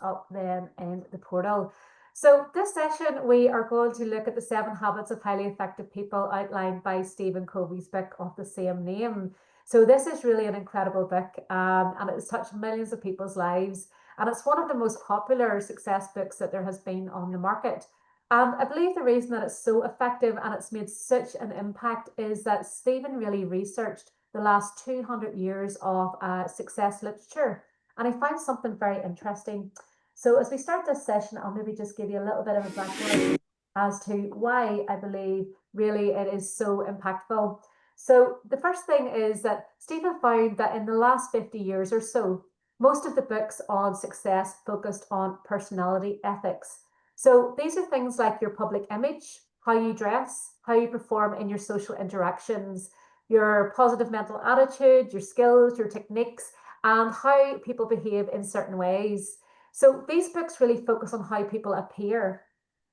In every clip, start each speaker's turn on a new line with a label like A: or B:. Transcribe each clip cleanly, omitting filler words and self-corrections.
A: up then in the portal. So this session, we are going to look at the 7 habits of highly effective people outlined by Stephen Covey's book of the same name. So this is really an incredible book, and it has touched millions of people's lives. And it's one of the most popular success books that there has been on the market. And I believe the reason that it's so effective and it's made such an impact is that Stephen really researched the last 200 years of success literature. And I find something very interesting. So as we start this session, I'll maybe just give you a little bit of a background as to why I believe really it is so impactful. So the first thing is that Stephen found that in the last 50 years or so, most of the books on success focused on personality ethics. So these are things like your public image, how you dress, how you perform in your social interactions, your positive mental attitude, your skills, your techniques, and how people behave in certain ways. So these books really focus on how people appear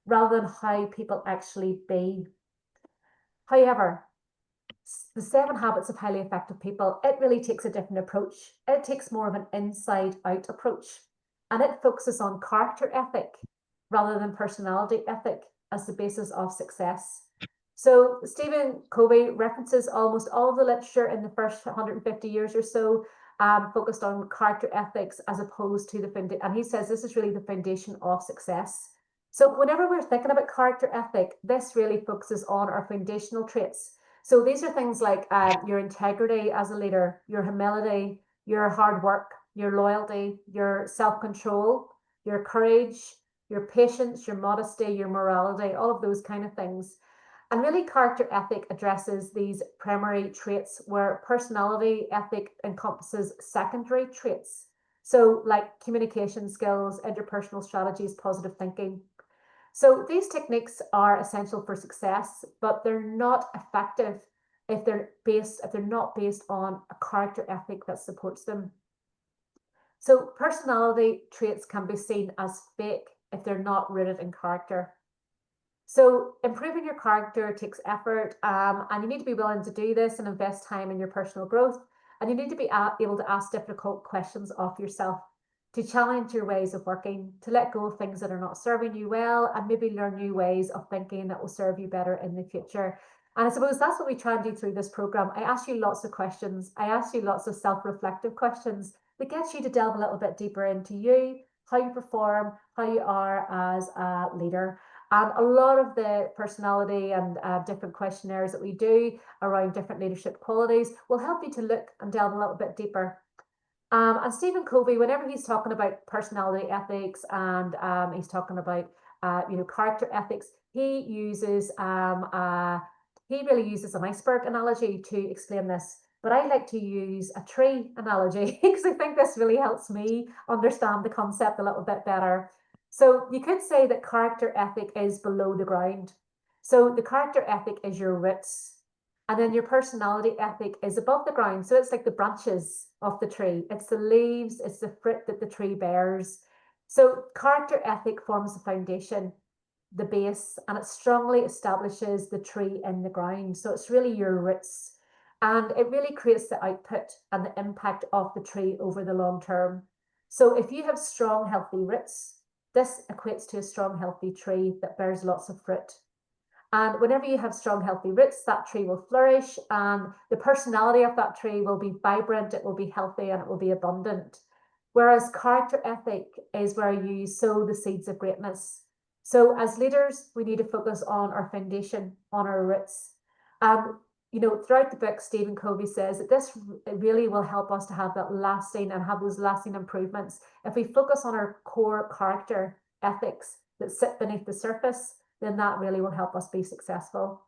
A: rather than how people actually be. However, the 7 habits of highly effective people, it really takes a different approach. It takes more of an inside out approach, and it focuses on character ethic rather than personality ethic as the basis of success. So Stephen Covey references almost all of the literature in the first 150 years or so, focused on character ethics as opposed to the foundation. And he says this is really the foundation of success. So whenever we're thinking about character ethic, this really focuses on our foundational traits. So these are things like your integrity as a leader, your humility, your hard work, your loyalty, your self-control, your courage, your patience, your modesty, your morality, all of those kind of things. And really, character ethic addresses these primary traits where personality ethic encompasses secondary traits. So like communication skills, interpersonal strategies, positive thinking. So these techniques are essential for success, but they're not effective if they're not based on a character ethic that supports them. So personality traits can be seen as fake if they're not rooted in character. So improving your character takes effort, and you need to be willing to do this and invest time in your personal growth. And you need to be able to ask difficult questions of yourself, to challenge your ways of working, to let go of things that are not serving you well, and maybe learn new ways of thinking that will serve you better in the future. And I suppose that's what we try and do through this program. I ask you lots of questions. I ask you lots of self-reflective questions that get you to delve a little bit deeper into you, how you perform, how you are as a leader. And a lot of the personality and different questionnaires that we do around different leadership qualities will help you to look and delve a little bit deeper. And Stephen Covey, whenever he's talking about personality ethics and he's talking about character ethics, he really uses an iceberg analogy to explain this. But I like to use a tree analogy because I think this really helps me understand the concept a little bit better. So you could say that character ethic is below the ground. So the character ethic is your roots. And then your personality ethic is above the ground. So it's like the branches of the tree. It's the leaves, it's the fruit that the tree bears. So character ethic forms the foundation, the base, and it strongly establishes the tree in the ground. So it's really your roots. And it really creates the output and the impact of the tree over the long term. So if you have strong, healthy roots, this equates to a strong, healthy tree that bears lots of fruit. And whenever you have strong, healthy roots, that tree will flourish, and the personality of that tree will be vibrant, it will be healthy, and it will be abundant. Whereas character ethic is where you sow the seeds of greatness. So as leaders, we need to focus on our foundation, on our roots. Throughout the book, Stephen Covey says that this really will help us to have that lasting and have those lasting improvements. If we focus on our core character ethics that sit beneath the surface, then that really will help us be successful.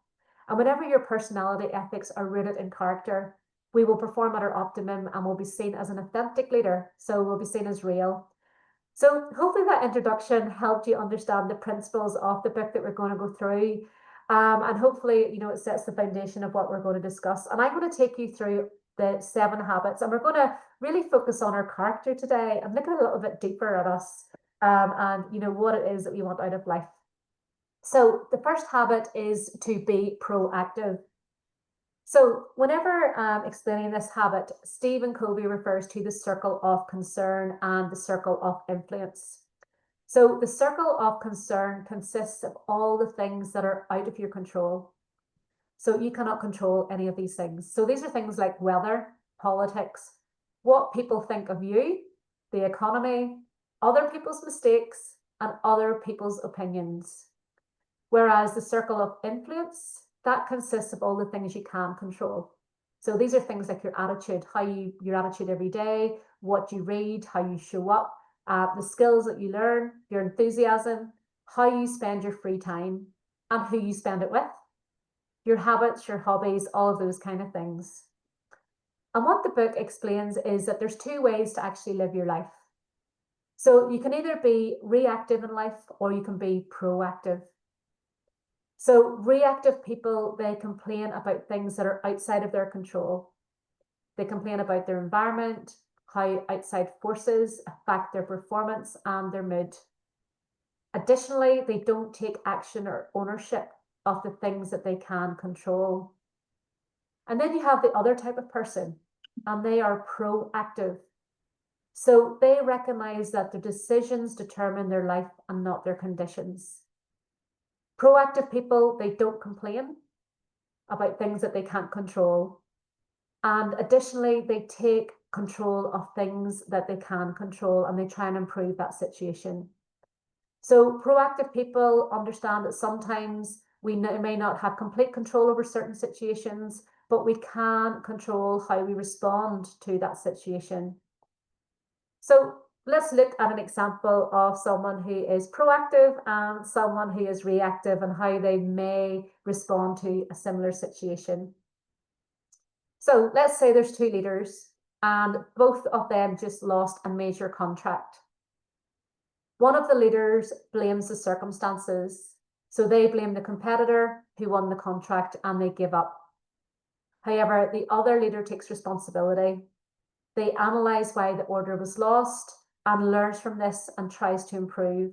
A: And whenever your personality ethics are rooted in character, we will perform at our optimum and will be seen as an authentic leader. So we'll be seen as real. So hopefully that introduction helped you understand the principles of the book that we're going to go through. And hopefully, it sets the foundation of what we're going to discuss. And I'm going to take you through the 7 habits, and we're going to really focus on our character today and look a little bit deeper at us and what it is that we want out of life. So the first habit is to be proactive. So whenever explaining this habit, Stephen Covey refers to the circle of concern and the circle of influence. So the circle of concern consists of all the things that are out of your control. So you cannot control any of these things. So these are things like weather, politics, what people think of you, the economy, other people's mistakes, and other people's opinions. Whereas the circle of influence, that consists of all the things you can control. So these are things like your attitude, your attitude every day, what you read, how you show up, the skills that you learn, your enthusiasm, how you spend your free time, and who you spend it with, your habits, your hobbies, all of those kind of things. And what the book explains is that there's two ways to actually live your life. So you can either be reactive in life or you can be proactive. So reactive people, they complain about things that are outside of their control. They complain about their environment, how outside forces affect their performance and their mood. Additionally, they don't take action or ownership of the things that they can control. And then you have the other type of person, and they are proactive. So they recognize that their decisions determine their life and not their conditions. Proactive people, they don't complain about things that they can't control. And additionally, they take control of things that they can control and they try and improve that situation. So proactive people understand that sometimes we may not have complete control over certain situations, but we can control how we respond to that situation. So let's look at an example of someone who is proactive and someone who is reactive and how they may respond to a similar situation. So let's say there's two leaders and both of them just lost a major contract. One of the leaders blames the circumstances. So they blame the competitor who won the contract and they give up. However, the other leader takes responsibility. They analyse why the order was lost and learns from this and tries to improve.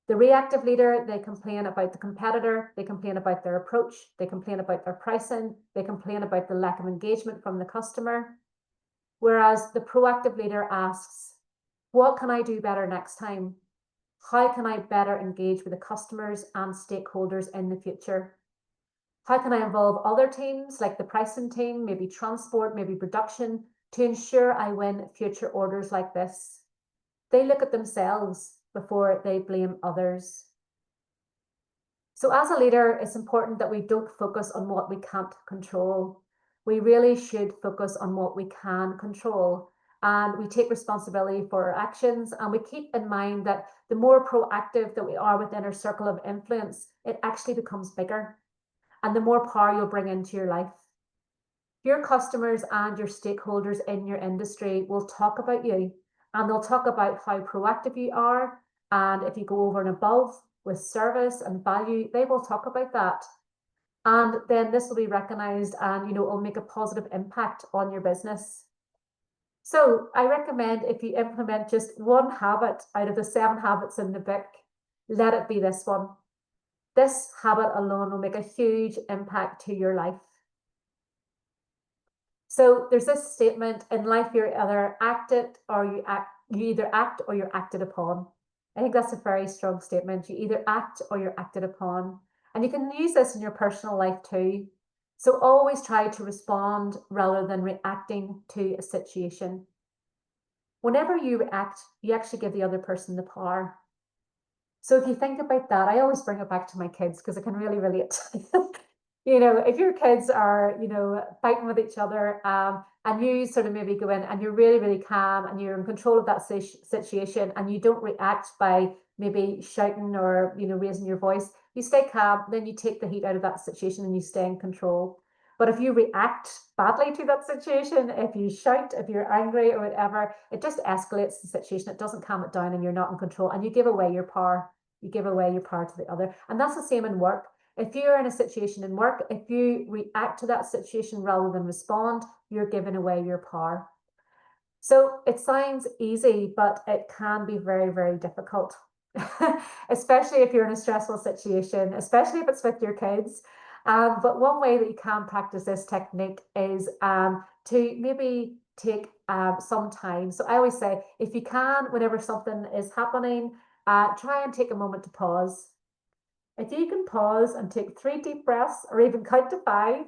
A: The reactive leader, they complain about the competitor, they complain about their approach, they complain about their pricing, they complain about the lack of engagement from the customer. Whereas the proactive leader asks, what can I do better next time? How can I better engage with the customers and stakeholders in the future? How can I involve other teams like the pricing team, maybe transport, maybe production, to ensure I win future orders like this? They look at themselves before they blame others. So as a leader, it's important that we don't focus on what we can't control. We really should focus on what we can control. And we take responsibility for our actions, and we keep in mind that the more proactive that we are within our circle of influence, it actually becomes bigger. And the more power you'll bring into your life. Your customers and your stakeholders in your industry will talk about you, and they'll talk about how proactive you are. And if you go over and above with service and value, they will talk about that. And then this will be recognized and, it'll make a positive impact on your business. So I recommend if you implement just one habit out of the 7 habits in the book, let it be this one. This habit alone will make a huge impact to your life. So there's this statement in life: you're either acted or you either act or you're acted upon. I think that's a very strong statement. You either act or you're acted upon. And you can use this in your personal life too. So always try to respond rather than reacting to a situation. Whenever you react, you actually give the other person the power. So if you think about that, I always bring it back to my kids because I can really relate. If your kids are, fighting with each other, and you sort of maybe go in and you're really, really calm and you're in control of that situation and you don't react by maybe shouting or, raising your voice, you stay calm, then you take the heat out of that situation and you stay in control. But if you react badly to that situation, if you shout, if you're angry or whatever, it just escalates the situation. It doesn't calm it down and you're not in control and you give away your power. You give away your power to the other. And that's the same in work. If you're in a situation in work, if you react to that situation rather than respond, you're giving away your power. So it sounds easy, but it can be very, very difficult, especially if you're in a stressful situation, especially if it's with your kids. But one way that you can practice this technique is to maybe take some time. So I always say, if you can, whenever something is happening, try and take a moment to pause. If you can pause and take 3 deep breaths or even count to 5,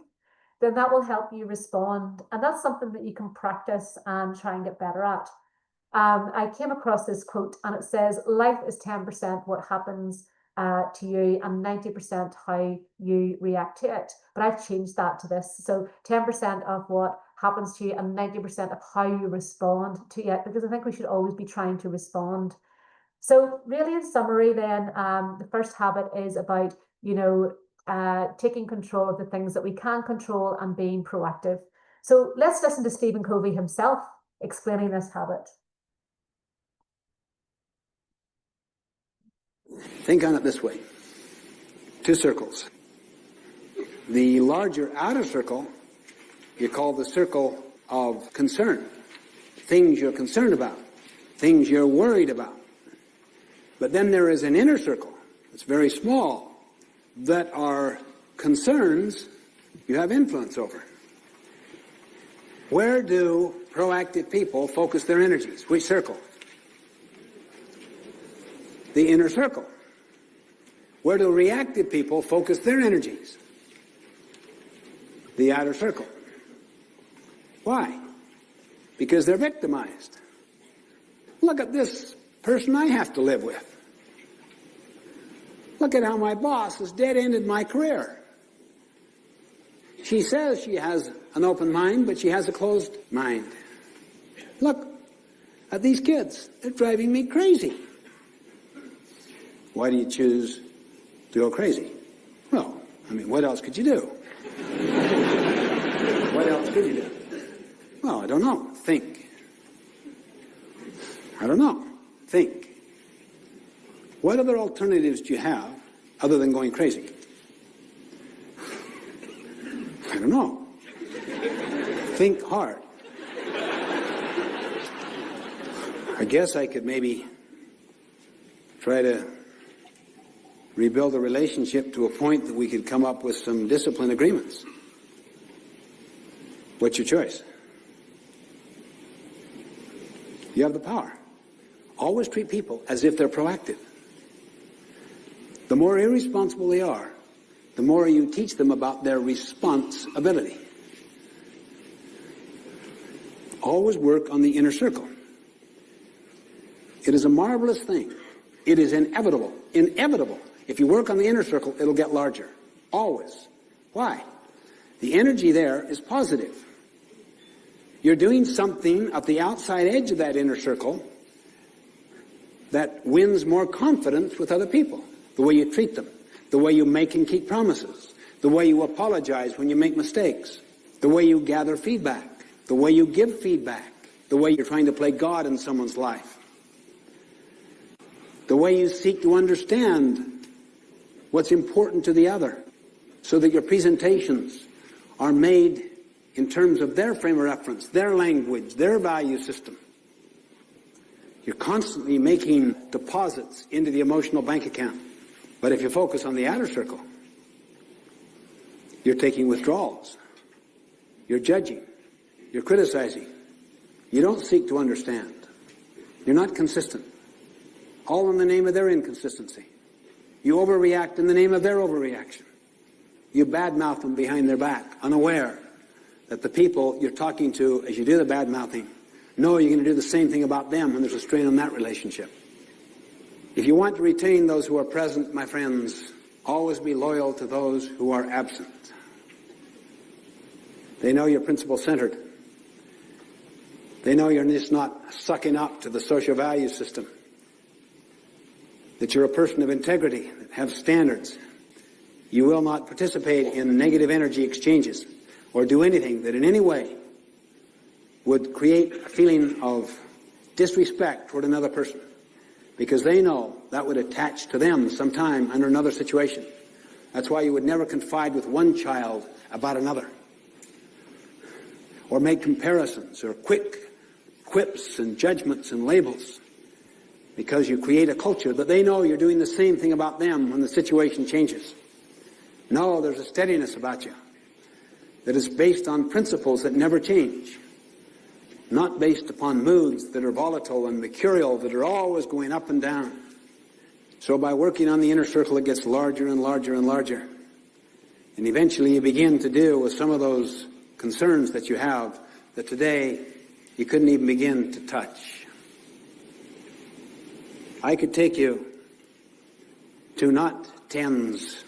A: then that will help you respond. And that's something that you can practice and try and get better at. I came across this quote and it says, life is 10% what happens to you and 90% how you react to it. But I've changed that to this. So 10% of what happens to you and 90% of how you respond to it, because I think we should always be trying to respond. So really, in summary then, the first habit is about, taking control of the things that we can control and being proactive. So let's listen to Stephen Covey himself explaining this habit.
B: Think on it this way. 2 circles. The larger outer circle you call the circle of concern. Things you're concerned about. Things you're worried about. But then there is an inner circle. It's very small. That are concerns you have influence over. Where do proactive people focus their energies? Which circle? The inner circle. Where do reactive people focus their energies? The outer circle. Why? Because they're victimized. Look at this person I have to live with. Look at how my boss has dead-ended my career. She says she has an open mind, but she has a closed mind. Look at these kids. They're driving me crazy. Why do you choose to go crazy? Well, what else could you do? What else could you do? Well, I don't know. Think. I don't know. Think. What other alternatives do you have other than going crazy? I don't know. Think hard. I guess I could maybe try to rebuild a relationship to a point that we could come up with some discipline agreements. What's your choice? You have the power. Always treat people as if they're proactive. The more irresponsible they are, the more you teach them about their responsibility. Always work on the inner circle. It is a marvelous thing. It is inevitable. Inevitable. If you work on the inner circle, it'll get larger. Always. Why? The energy there is positive. You're doing something at the outside edge of that inner circle that wins more confidence with other people. The way you treat them, the way you make and keep promises, the way you apologize when you make mistakes, the way you gather feedback, the way you give feedback, the way you're trying to play God in someone's life, the way you seek to understand what's important to the other, so that your presentations are made in terms of their frame of reference, their language, their value system. You're constantly making deposits into the emotional bank account. But if you focus on the outer circle, you're taking withdrawals. You're judging. You're criticizing. You don't seek to understand. You're not consistent. All in the name of their inconsistency. You overreact in the name of their overreaction. You badmouth them behind their back, unaware that the people you're talking to as you do the badmouthing know you're going to do the same thing about them when there's a strain on that relationship. If you want to retain those who are present, my friends, always be loyal to those who are absent. They know you're principle-centered. They know you're just not sucking up to the social value system. That you're a person of integrity, that have standards. You will not participate in negative energy exchanges or do anything that in any way would create a feeling of disrespect toward another person. Because they know that would attach to them sometime under another situation. That's why you would never confide with one child about another. Or make comparisons or quick quips and judgments and labels. Because you create a culture that they know you're doing the same thing about them when the situation changes. No, there's a steadiness about you that is based on principles that never change. not based upon moods that are volatile and mercurial, that are always going up and down. So by working on the inner circle, it gets larger and larger and larger. And eventually you begin to deal with some of those concerns that you have that today you couldn't even begin to touch. I could take you to not tens,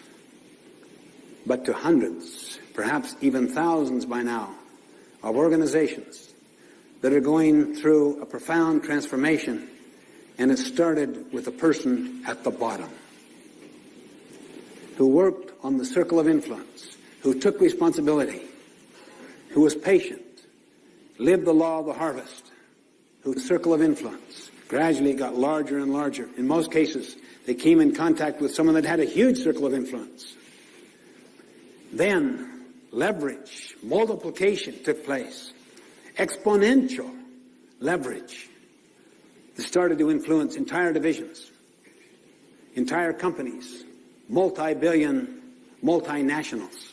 B: but to hundreds, perhaps even thousands by now, of organizations that are going through a profound transformation, and it started with a person at the bottom who worked on the circle of influence, who took responsibility, who was patient, lived the law of the harvest, whose circle of influence gradually got larger and larger. In most cases, they came in contact with someone that had a huge circle of influence. Then leverage, multiplication took place, exponential leverage that started to influence entire divisions, entire companies, multi-billion multinationals.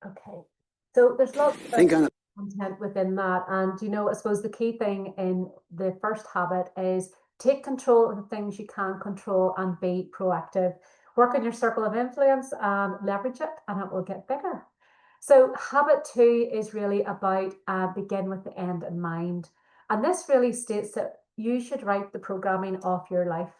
A: Okay, so there's lots of content within that, and I suppose the key thing in the first habit is take control of the things you can control and be proactive. Work on your circle of influence and leverage it, and it will get bigger. So habit 2 is really about begin with the end in mind. And this really states that you should write the programming of your life.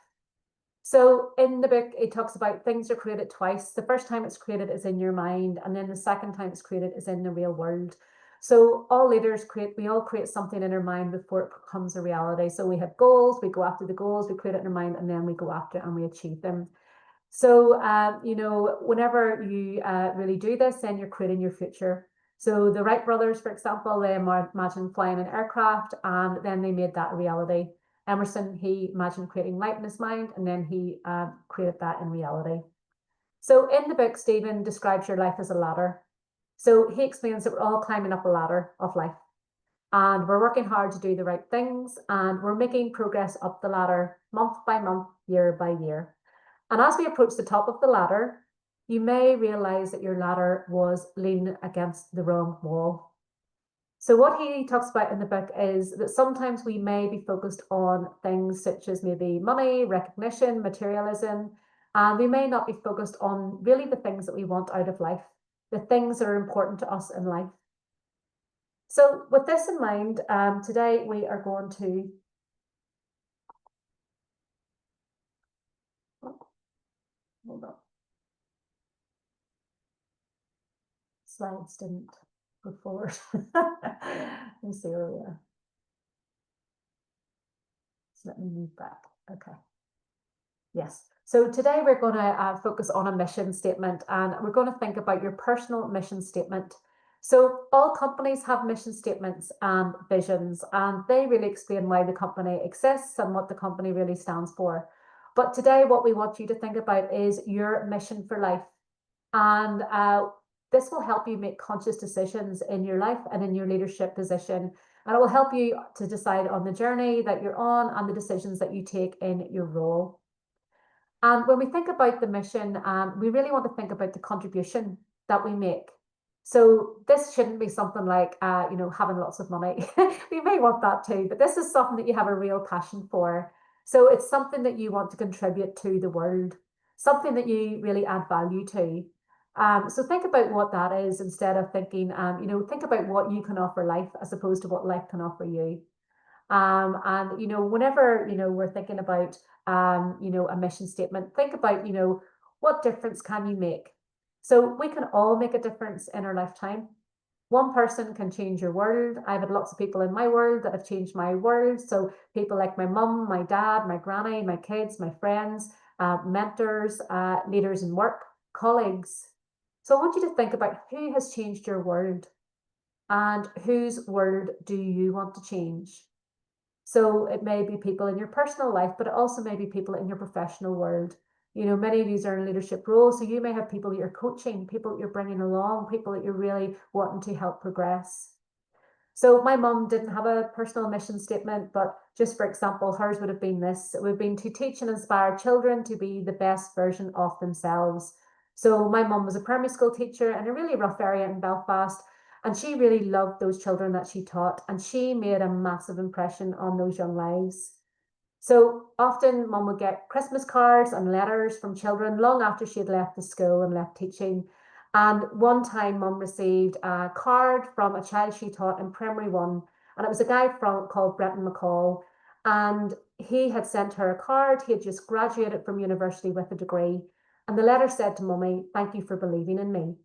A: So in the book, it talks about things are created twice. The first time it's created is in your mind, and then the second time it's created is in the real world. So all leaders we all create something in our mind before it becomes a reality. So we have goals, we go after the goals, we create it in our mind, and then we go after it and we achieve them. So, whenever you really do this, then you're creating your future. So the Wright brothers, for example, they imagined flying an aircraft, and then they made that a reality. Emerson, he imagined creating light in his mind, and then he created that in reality. So in the book, Stephen describes your life as a ladder. So he explains that we're all climbing up a ladder of life, and we're working hard to do the right things, and we're making progress up the ladder month by month, year by year. And as we approach the top of the ladder, you may realize that your ladder was leaning against the wrong wall. So what he talks about in the book is that sometimes we may be focused on things such as maybe money, recognition, materialism, and we may not be focused on really the things that we want out of life, the things that are important to us in life. So with this in mind, today we are going to hold on. Slides didn't go forward. Let me see where we are. So let me move back. Okay. Yes. So today we're going to focus on a mission statement, and we're going to think about your personal mission statement. So all companies have mission statements and visions, and they really explain why the company exists and what the company really stands for. But today what we want you to think about is your mission for life. And this will help you make conscious decisions in your life and in your leadership position. And it will help you to decide on the journey that you're on and the decisions that you take in your role. And when we think about the mission, we really want to think about the contribution that we make. So this shouldn't be something like, having lots of money. We may want that too, but this is something that you have a real passion for. So it's something that you want to contribute to the world, something that you really add value to. So think about what that is instead of thinking, think about what you can offer life as opposed to what life can offer you. Whenever, we're thinking about, a mission statement, think about, what difference can you make? So we can all make a difference in our lifetime. One person can change your world. I've had lots of people in my world that have changed my world. So people like my mum, my dad, my granny, my kids, my friends, mentors, leaders in work, colleagues. So I want you to think about who has changed your world and whose world do you want to change? So it may be people in your personal life, but it also may be people in your professional world. Many of these are in leadership roles, so you may have people that you're coaching, people that you're bringing along, people that you're really wanting to help progress. So my mum didn't have a personal mission statement, but just for example, hers would have been this. It would have been to teach and inspire children to be the best version of themselves. So my mum was a primary school teacher in a really rough area in Belfast, And she really loved those children that she taught, and she made a massive impression on those young lives. So often mum would get Christmas cards and letters from children long after she had left the school and left teaching. And one time mum received a card from a child she taught in primary one, and it was a guy called Brenton McCall. And he had sent her a card. He had just graduated from university with a degree. And the letter said to mummy, "Thank you for believing in me."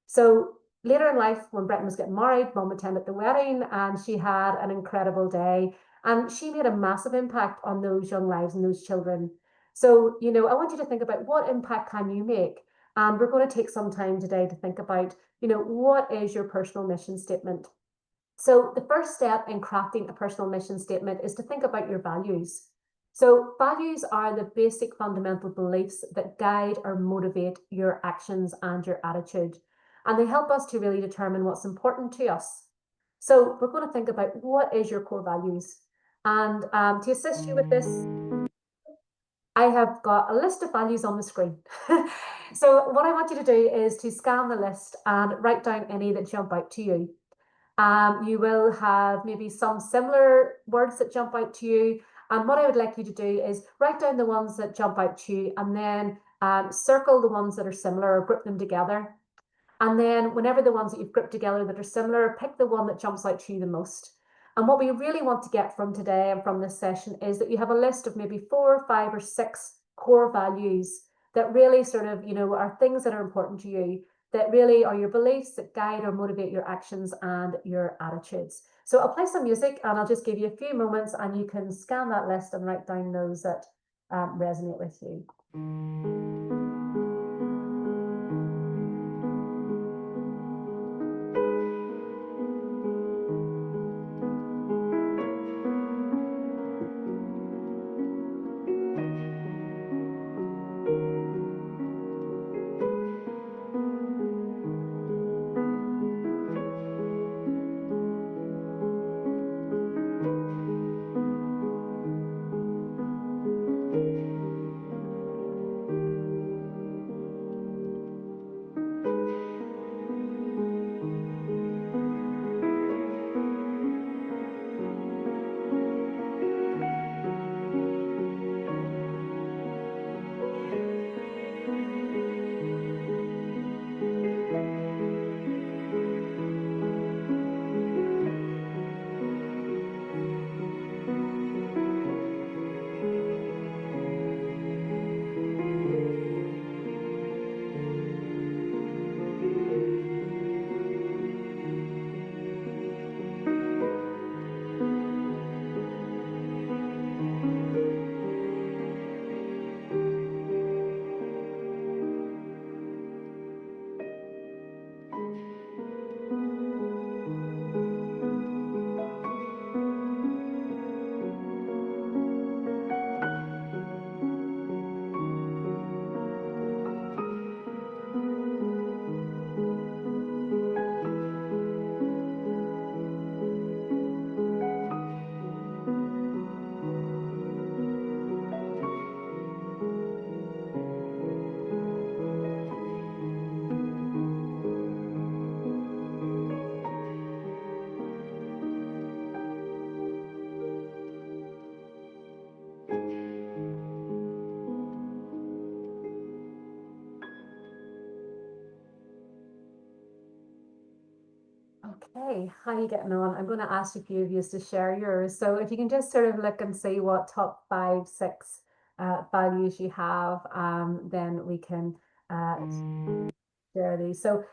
A: So later in life, when Brenton was getting married, mum attended the wedding and she had an incredible day. And she made a massive impact on those young lives and those children. So, I want you to think about what impact can you make? And we're going to take some time today to think about, what is your personal mission statement? So the first step in crafting a personal mission statement is to think about your values. So values are the basic fundamental beliefs that guide or motivate your actions and your attitude. And they help us to really determine what's important to us. So we're going to think about what is your core values. And to assist you with this, I have got a list of values on the screen. So what I want you to do is to scan the list and write down any that jump out to you. You will have maybe some similar words that jump out to you. And what I would like you to do is write down the ones that jump out to you and then circle the ones that are similar or group them together. And then whenever the ones that you've grouped together that are similar, pick the one that jumps out to you the most. And what we really want to get from today and from this session is that you have a list of maybe 4, 5, or 6 core values that really sort of, are things that are important to you, that really are your beliefs that guide or motivate your actions and your attitudes. So I'll play some music and I'll just give you a few moments and you can scan that list and write down those that resonate with you. Okay, how are you getting on? I'm going to ask a few of you to share yours. So if you can just sort of look and see what top 5, 6 values you have, then we can share these. So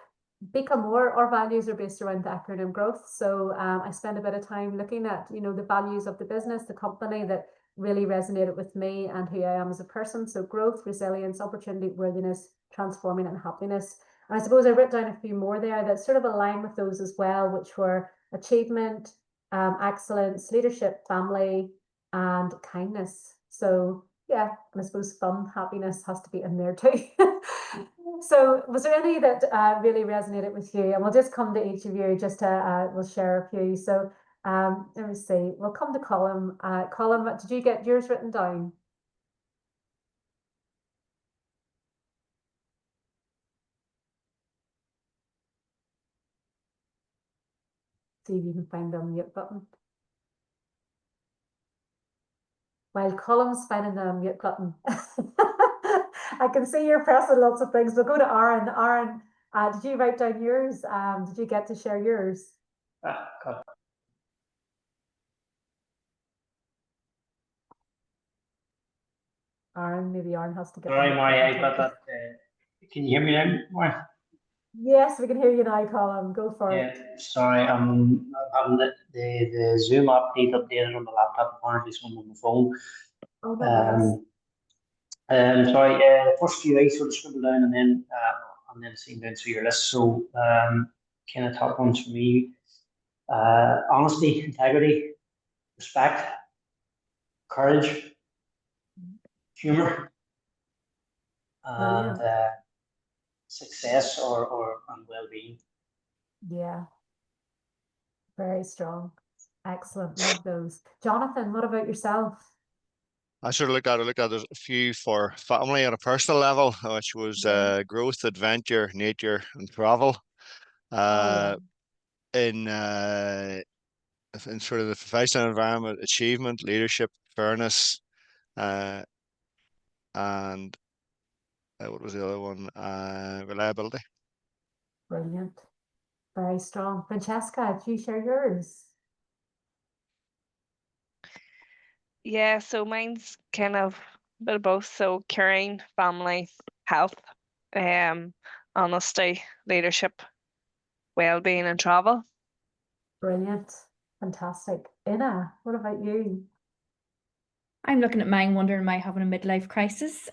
A: Become More, our values are based around the acronym growth. So I spent a bit of time looking at, the values of the business, the company that really resonated with me and who I am as a person. So growth, resilience, opportunity, worthiness, transforming, and happiness. And I suppose I wrote down a few more there that sort of align with those as well, which were achievement, excellence, leadership, family, and kindness. So yeah, and I suppose fun, happiness has to be in there too. So was there any that really resonated with you? And we'll just come to each of you just to, we'll share a few. So let me see, we'll come to Colin. Colin, what did you get yours written down? See if you can find the unmute button. While Colum's finding the unmute button. I can see you're pressing lots of things. We'll go to Aaron. Aaron, did you write down yours? Did you get to share yours? Aaron, maybe Aaron has to get.
C: Sorry, Maire, I got that. Can you hear me now, Maire?
A: Yes, we can hear you now, Colin. Go for it.
C: Sorry, I'm having the Zoom update updated on the laptop, apparently, so I'm on the phone.
A: Oh, no worries.
C: Sorry, first few I sort of scribbled down and then seeing down through your list. So, kind of top ones for me: honesty, integrity, respect, courage, humor, and success and well-being.
A: Yeah, very strong. Excellent. Love those. Jonathan, what about yourself?
D: I sort of looked at a few for family on a personal level, which was growth, adventure, nature, and travel. In sort of the professional environment, achievement, leadership, fairness, and what was the other one? Reliability.
A: Brilliant. Very strong. Francesca, do you share yours?
E: Yeah, so mine's kind of a bit of both. So caring, family, health, honesty, leadership, well-being, and travel.
A: Brilliant. Fantastic. Inna, what about you?
F: I'm looking at mine wondering, am I having a midlife crisis?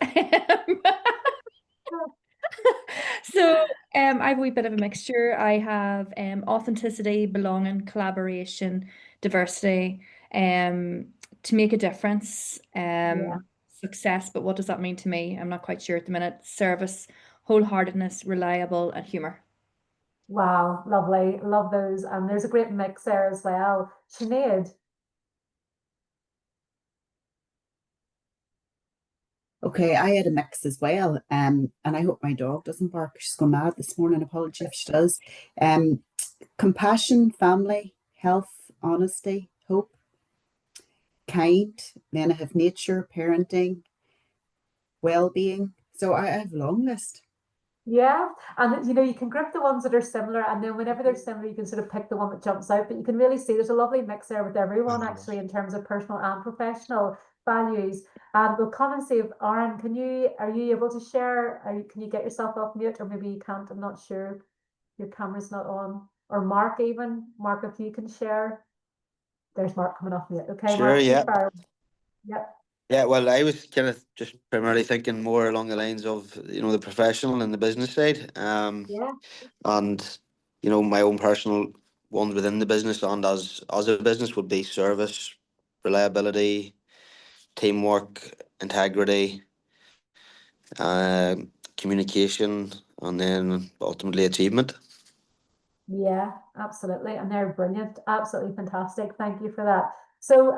F: So I have a wee bit of a mixture. I have authenticity, belonging, collaboration, diversity, to make a difference, success, but what does that mean to me? I'm not quite sure at the minute. Service, wholeheartedness, reliable, and humor.
A: Wow, lovely. Love those. And there's a great mix there as well. Sinead.
G: Okay, I had a mix as well, and I hope my dog doesn't bark. She's gone mad this morning. Apology if she does. Compassion, family, health, honesty, hope, kind. Then I have nature, parenting, well-being. So I have a long list.
A: Yeah, and you can group the ones that are similar, and then whenever they're similar, you can sort of pick the one that jumps out. But you can really see there's a lovely mix there with everyone, actually, in terms of personal and professional values. We'll come and see if Aaron, are you able to share? Can you get yourself off mute, or maybe you can't? I'm not sure. Your camera's not on. Or Mark, even Mark, if you can share. There's Mark coming off mute. Okay,
H: sure,
A: Mark,
H: yeah.
A: Yep.
H: Yeah, well, I was kind of just primarily thinking more along the lines of, the professional and the business side.
A: Yeah.
H: And, my own personal ones within the business and as a business would be service, reliability, teamwork, integrity, communication, and then ultimately achievement.
A: Yeah, absolutely. And they're brilliant. Absolutely fantastic. Thank you for that. So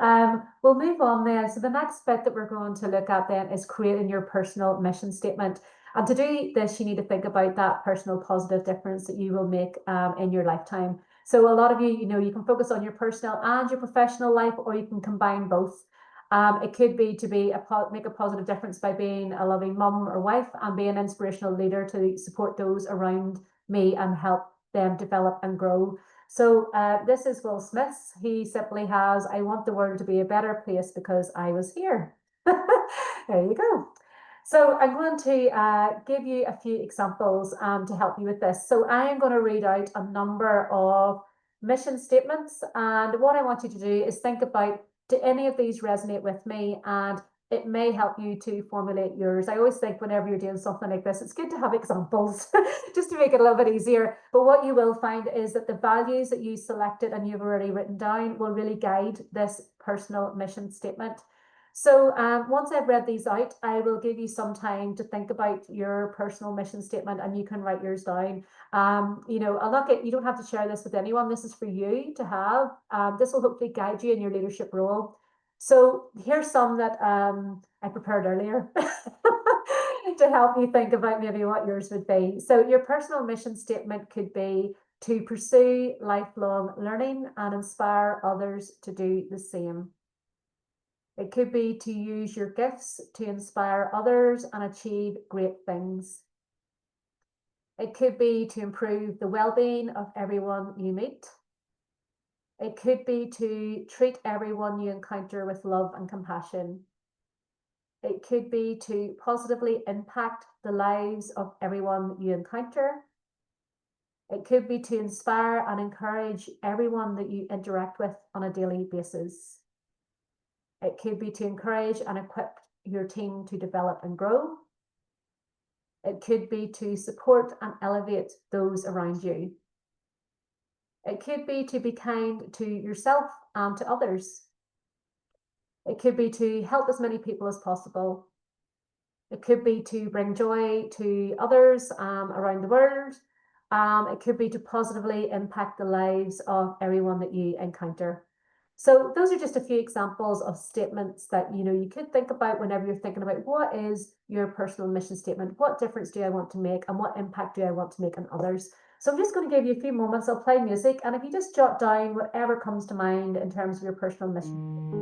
A: we'll move on then. So the next bit that we're going to look at then is creating your personal mission statement. And to do this, you need to think about that personal positive difference that you will make in your lifetime. So a lot of you, you can focus on your personal and your professional life, or you can combine both. It could be to make a positive difference by being a loving mum or wife and be an inspirational leader to support those around me and help them develop and grow. So this is Will Smith's. He simply has, I want the world to be a better place because I was here. There you go. So I'm going to give you a few examples to help you with this. So I am going to read out a number of mission statements. And what I want you to do is think about, do any of these resonate with me? And it may help you to formulate yours. I always think whenever you're doing something like this, it's good to have examples just to make it a little bit easier. But what you will find is that the values that you selected and you've already written down will really guide this personal mission statement. So once I've read these out, I will give you some time to think about your personal mission statement, and you can write yours down. You don't have to share this with anyone. This is for you to have. This will hopefully guide you in your leadership role. So here's some that I prepared earlier to help you think about maybe what yours would be. So your personal mission statement could be to pursue lifelong learning and inspire others to do the same. It could be to use your gifts to inspire others and achieve great things. It could be to improve the well-being of everyone you meet. It could be to treat everyone you encounter with love and compassion. It could be to positively impact the lives of everyone you encounter. It could be to inspire and encourage everyone that you interact with on a daily basis. It could be to encourage and equip your team to develop and grow. It could be to support and elevate those around you. It could be to be kind to yourself and to others. It could be to help as many people as possible. It could be to bring joy to others around the world. It could be to positively impact the lives of everyone that you encounter. So those are just a few examples of statements that you could think about whenever you're thinking about what is your personal mission statement, what difference do I want to make, and what impact do I want to make on others. So I'm just going to give you a few moments. I'll play music, and if you just jot down whatever comes to mind in terms of your personal mission.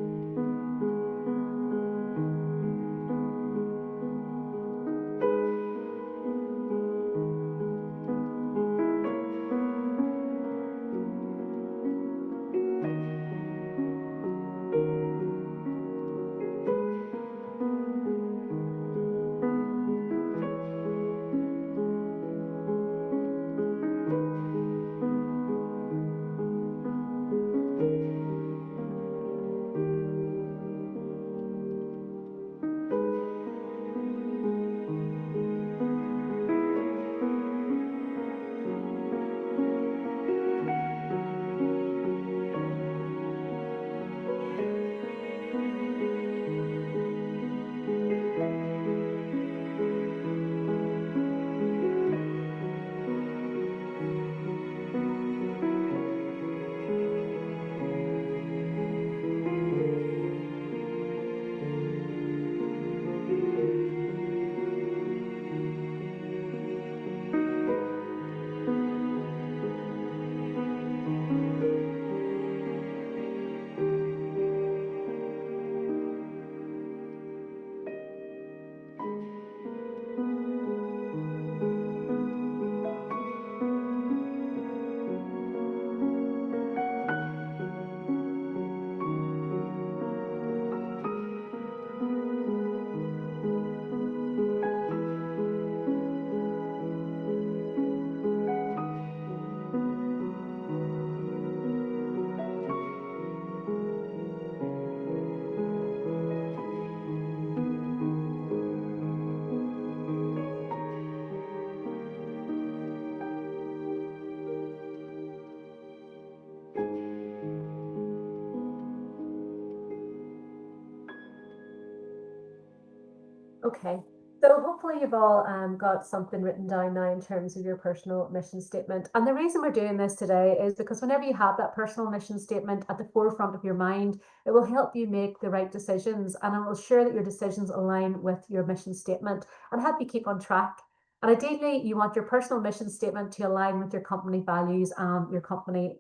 A: Okay, so hopefully you've all got something written down now in terms of your personal mission statement. And the reason we're doing this today is because whenever you have that personal mission statement at the forefront of your mind, it will help you make the right decisions, and it will ensure that your decisions align with your mission statement and help you keep on track. And ideally, you want your personal mission statement to align with your company values and your company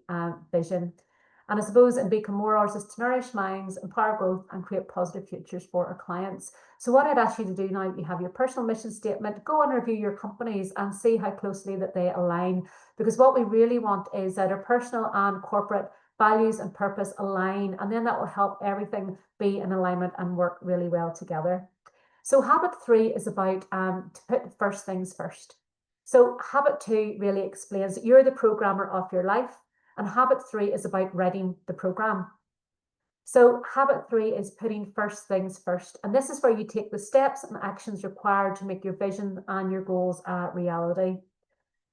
A: vision. And I suppose it'd become more ours is to nourish minds, empower growth, and create positive futures for our clients. So what I'd ask you to do now, you have your personal mission statement, go and review your companies and see how closely that they align. Because what we really want is that our personal and corporate values and purpose align, and then that will help everything be in alignment and work really well together. So habit 3 is about to put first things first. So habit 2 really explains that you're the programmer of your life, and habit 3 is about writing the program. So habit 3 is putting first things first. And this is where you take the steps and actions required to make your vision and your goals a reality.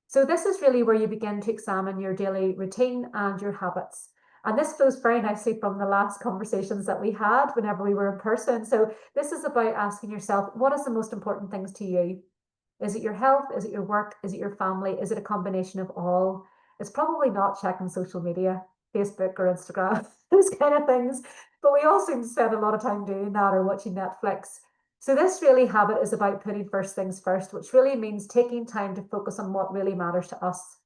A: So this is really where you begin to examine your daily routine and your habits. And this flows very nicely from the last conversations that we had whenever we were in person. So this is about asking yourself, what is the most important things to you? Is it your health? Is it your work? Is it your family? Is it a combination of all? It's probably not checking social media, Facebook or Instagram, those kind of things. But we all seem to spend a lot of time doing that or watching Netflix. So this really habit is about putting first things first, which really means taking time to focus on what really matters to us.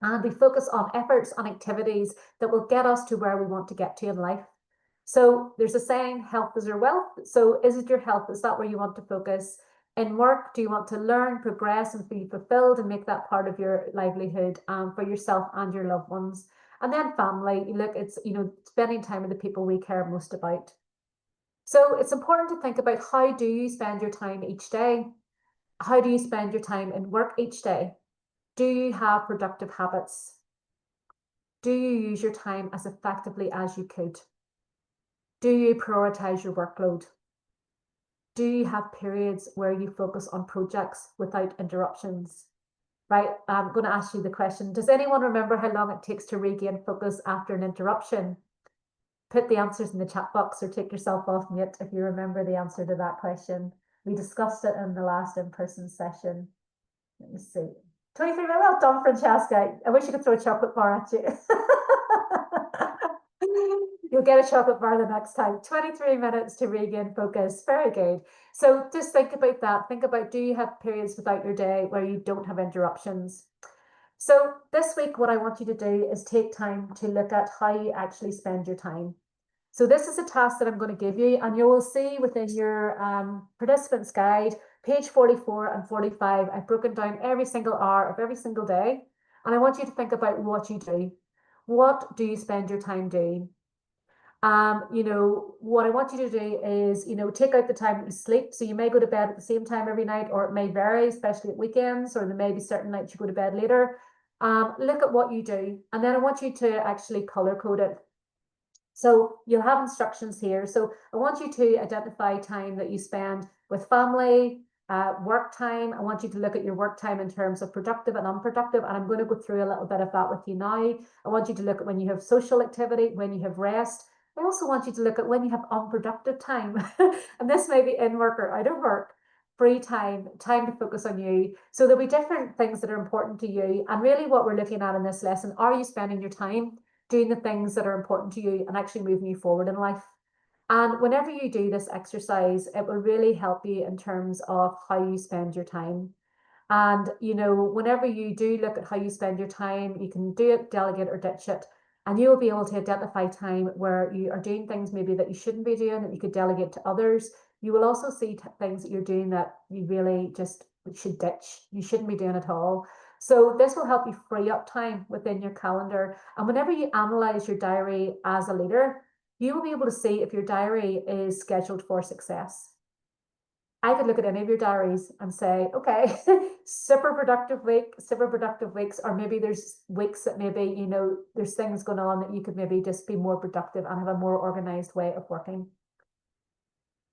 A: And we focus on efforts and activities that will get us to where we want to get to in life. So there's a saying, health is your wealth. So is it your health? Is that where you want to focus? In work, do you want to learn, progress, and be fulfilled and make that part of your livelihood for yourself and your loved ones? And then family, look, it's, spending time with the people we care most about. So it's important to think about, how do you spend your time each day? How do you spend your time in work each day? Do you have productive habits? Do you use your time as effectively as you could? Do you prioritize your workload? Do you have periods where you focus on projects without interruptions? Right, I'm going to ask you the question. Does anyone remember how long it takes to regain focus after an interruption? Put the answers in the chat box or take yourself off mute if you remember the answer to that question. We discussed it in the last in-person session. Let me see. 23 minutes. Well done, Francesca. I wish you could throw a chocolate bar at you. You'll get a chocolate bar the next time. 23 minutes to regain focus. Very good. So just think about that. Think about, do you have periods without your day where you don't have interruptions? So this week, what I want you to do is take time to look at how you actually spend your time. So this is a task that I'm going to give you, and you will see within your participants guide, page 44 and 45, I've broken down every single hour of every single day. And I want you to think about what you do. What do you spend your time doing? What I want you to do is, take out the time that you sleep. So you may go to bed at the same time every night, or it may vary, especially at weekends, or there may be certain nights you go to bed later. Look at what you do. And then I want you to actually color code it. So you'll have instructions here. So I want you to identify time that you spend with family, work time. I want you to look at your work time in terms of productive and unproductive. And I'm going to go through a little bit of that with you now. I want you to look at when you have social activity, when you have rest. I also want you to look at when you have unproductive time. And this may be in work or out of work. Free time, time to focus on you. So there'll be different things that are important to you. And really what we're looking at in this lesson, are you spending your time doing the things that are important to you and actually moving you forward in life? And whenever you do this exercise, it will really help you in terms of how you spend your time. And, whenever you do look at how you spend your time, you can do it, delegate, or ditch it. And you will be able to identify time where you are doing things maybe that you shouldn't be doing, that you could delegate to others. You will also see things that you're doing that you really just should ditch. You shouldn't be doing at all. So this will help you free up time within your calendar. And whenever you analyze your diary as a leader, you will be able to see if your diary is scheduled for success. I could look at any of your diaries and say, okay, super productive weeks, or maybe there's weeks that maybe, there's things going on that you could maybe just be more productive and have a more organized way of working.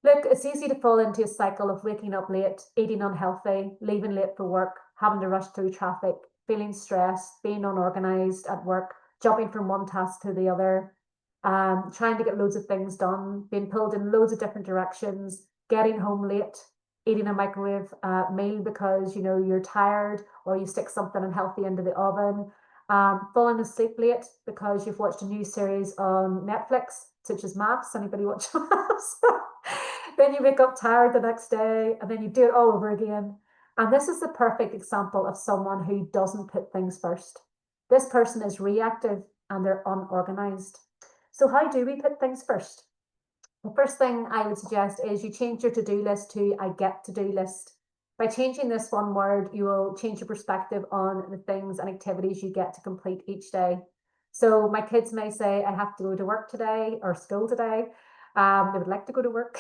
A: Look, it's easy to fall into a cycle of waking up late, eating unhealthy, leaving late for work, having to rush through traffic, feeling stressed, being unorganized at work, jumping from one task to the other, trying to get loads of things done, being pulled in loads of different directions, getting home late, eating a microwave meal because you're tired, or you stick something unhealthy into the oven, falling asleep late because you've watched a new series on Netflix, such as Maps. Anybody watch Maps? Then you wake up tired the next day, and then you do it all over again. And this is the perfect example of someone who doesn't put things first. This person is reactive and they're unorganized. So how do we put things first? The first thing I would suggest is you change your to-do list to I get to-do list. By changing this one word, you will change your perspective on the things and activities you get to complete each day. So my kids may say, I have to go to work today or school today. They would like to go to work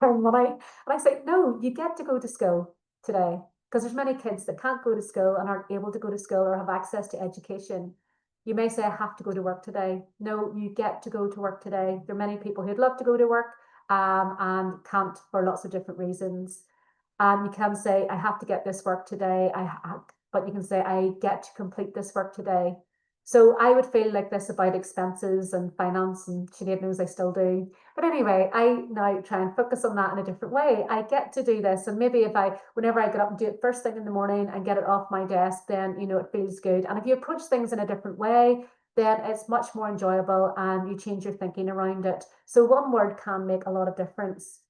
A: earn money. And I say, no, you get to go to school today, because there's many kids that can't go to school and aren't able to go to school or have access to education. You may say, I have to go to work today. No, you get to go to work today. There are many people who'd love to go to work and can't for lots of different reasons. You can say, I have to get this work today. But you can say, I get to complete this work today. So I would feel like this about expenses and finance, and Sinead knows I still do. But anyway, I now try and focus on that in a different way. I get to do this, and maybe whenever I get up and do it first thing in the morning and get it off my desk, then it feels good. And if you approach things in a different way, then it's much more enjoyable and you change your thinking around it. So one word can make a lot of difference.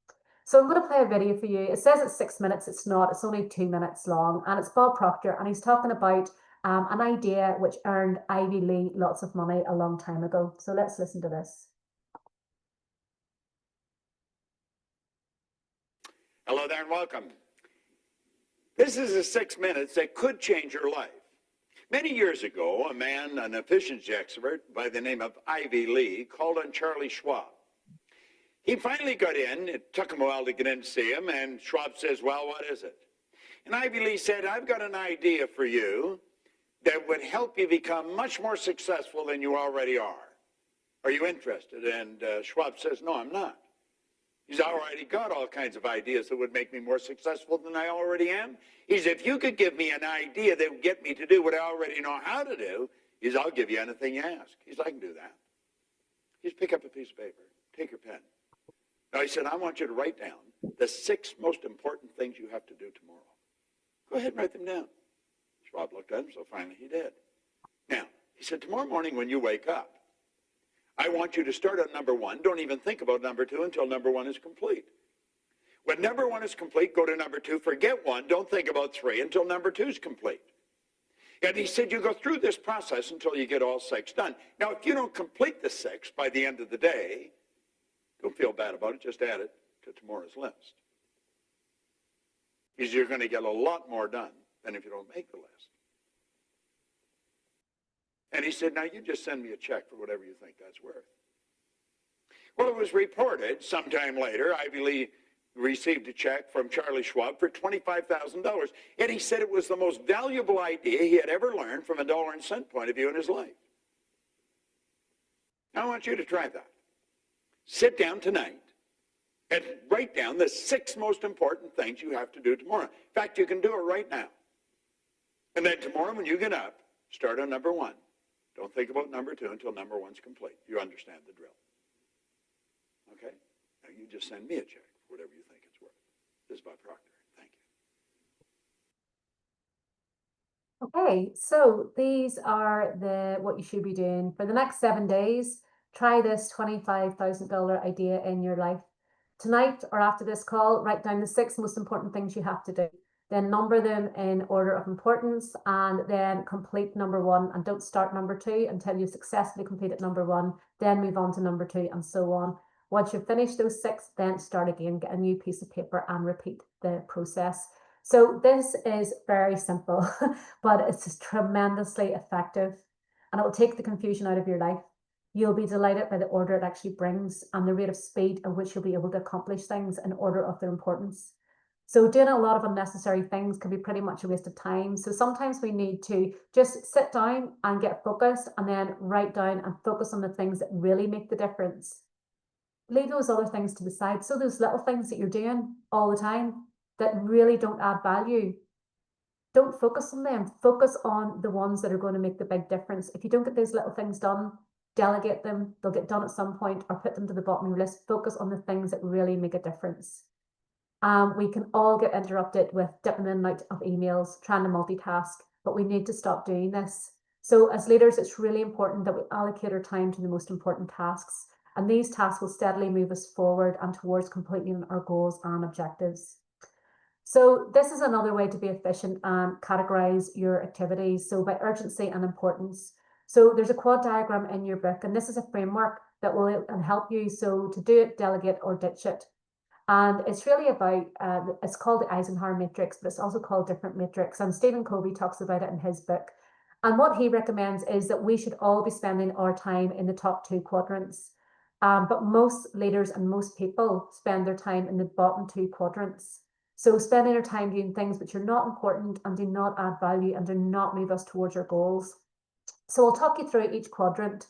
A: So I'm going to play a video for you. It says it's 6 minutes. It's not. It's only 2 minutes long, and it's Bob Proctor, and he's talking about an idea which earned Ivy Lee lots of money a long time ago. So let's listen to this.
I: Hello there and welcome. This is the 6 minutes that could change your life. Many years ago, a man, an efficiency expert by the name of Ivy Lee, called on Charlie Schwab. He finally got in. It took him a while to get in to see him, and Schwab says, well, what is it? And Ivy Lee said, I've got an idea for you that would help you become much more successful than you already are. Are you interested? And Schwab says, no, I'm not. He's already got all kinds of ideas that would make me more successful than I already am. He says, if you could give me an idea that would get me to do what I already know how to do, he says, I'll give you anything you ask. He says, I can do that. He says, pick up a piece of paper, take your pen. Now he said, I want you to write down the 6 most important things you have to do tomorrow. Go ahead and write them down. Schwab looked at him, so finally he did. Now, he said, tomorrow morning when you wake up, I want you to start on number 1. Don't even think about number 2 until number 1 is complete. When number 1 is complete, go to number 2. Forget 1. Don't think about 3 until number 2 is complete. And he said, you go through this process until you get all 6 done. Now, if you don't complete the 6 by the end of the day, don't feel bad about it. Just add it to tomorrow's list. Because you're going to get a lot more done than if you don't make the list. And he said, now you just send me a check for whatever you think that's worth. Well, it was reported sometime later, Ivy Lee received a check from Charlie Schwab for $25,000. And he said it was the most valuable idea he had ever learned from a dollar and cent point of view in his life. Now I want you to try that. Sit down tonight and write down the 6 most important things you have to do tomorrow. In fact, you can do it right now. And then tomorrow when you get up, start on number 1. Don't think about number 2 until number 1's complete. You understand the drill. Okay? Now you just send me a check for whatever you think it's worth. This is Bob Proctor. Thank you.
A: Okay, so these are what you should be doing for the next 7 days. Try this $25,000 idea in your life. Tonight or after this call, write down the 6 most important things you have to do. Then number them in order of importance and then complete number 1 and don't start number 2 until you've successfully completed number 1, then move on to number 2 and so on. Once you've finished those 6, then start again, get a new piece of paper and repeat the process. So this is very simple, but it's tremendously effective and it will take the confusion out of your life. You'll be delighted by the order it actually brings and the rate of speed at which you'll be able to accomplish things in order of their importance. So doing a lot of unnecessary things can be pretty much a waste of time. So sometimes we need to just sit down and get focused and then write down and focus on the things that really make the difference. Leave those other things to the side. So those little things that you're doing all the time that really don't add value, don't focus on them. Focus on the ones that are going to make the big difference. If you don't get those little things done, delegate them. They'll get done at some point or put them to the bottom of your list. Focus on the things that really make a difference. We can all get interrupted with dipping in and out of emails, trying to multitask, but we need to stop doing this. So as leaders, it's really important that we allocate our time to the most important tasks. And these tasks will steadily move us forward and towards completing our goals and objectives. So this is another way to be efficient and categorize your activities. So by urgency and importance. So there's a quad diagram in your book, and this is a framework that will help you. So to do it, delegate or ditch it. And it's really about, it's called the Eisenhower matrix, but it's also called different matrix. And Stephen Covey talks about it in his book. And what he recommends is that we should all be spending our time in the top 2 quadrants. But most leaders and most people spend their time in the bottom 2 quadrants. So spending our time doing things which are not important and do not add value and do not move us towards our goals. So I'll talk you through each quadrant.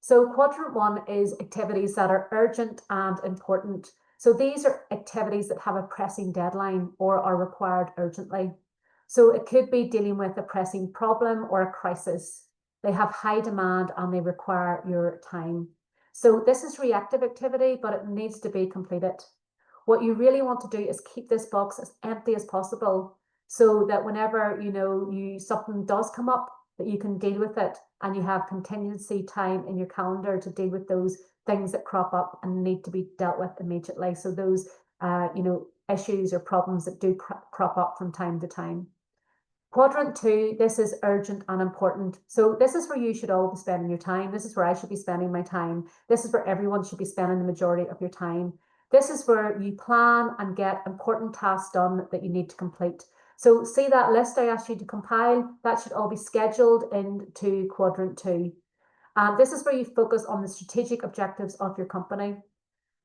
A: So quadrant 1 is activities that are urgent and important. So these are activities that have a pressing deadline or are required urgently. So it could be dealing with a pressing problem or a crisis. They have high demand and they require your time. So this is reactive activity, but it needs to be completed. What you really want to do is keep this box as empty as possible so that whenever something does come up, that you can deal with it and you have contingency time in your calendar to deal with those things that crop up and need to be dealt with immediately. So those issues or problems that do crop up from time to time. Quadrant 2, this is urgent and important. So this is where you should all be spending your time. This is where I should be spending my time. This is where everyone should be spending the majority of your time. This is where you plan and get important tasks done that you need to complete. So see that list I asked you to compile? That should all be scheduled into Quadrant 2. This is where you focus on the strategic objectives of your company.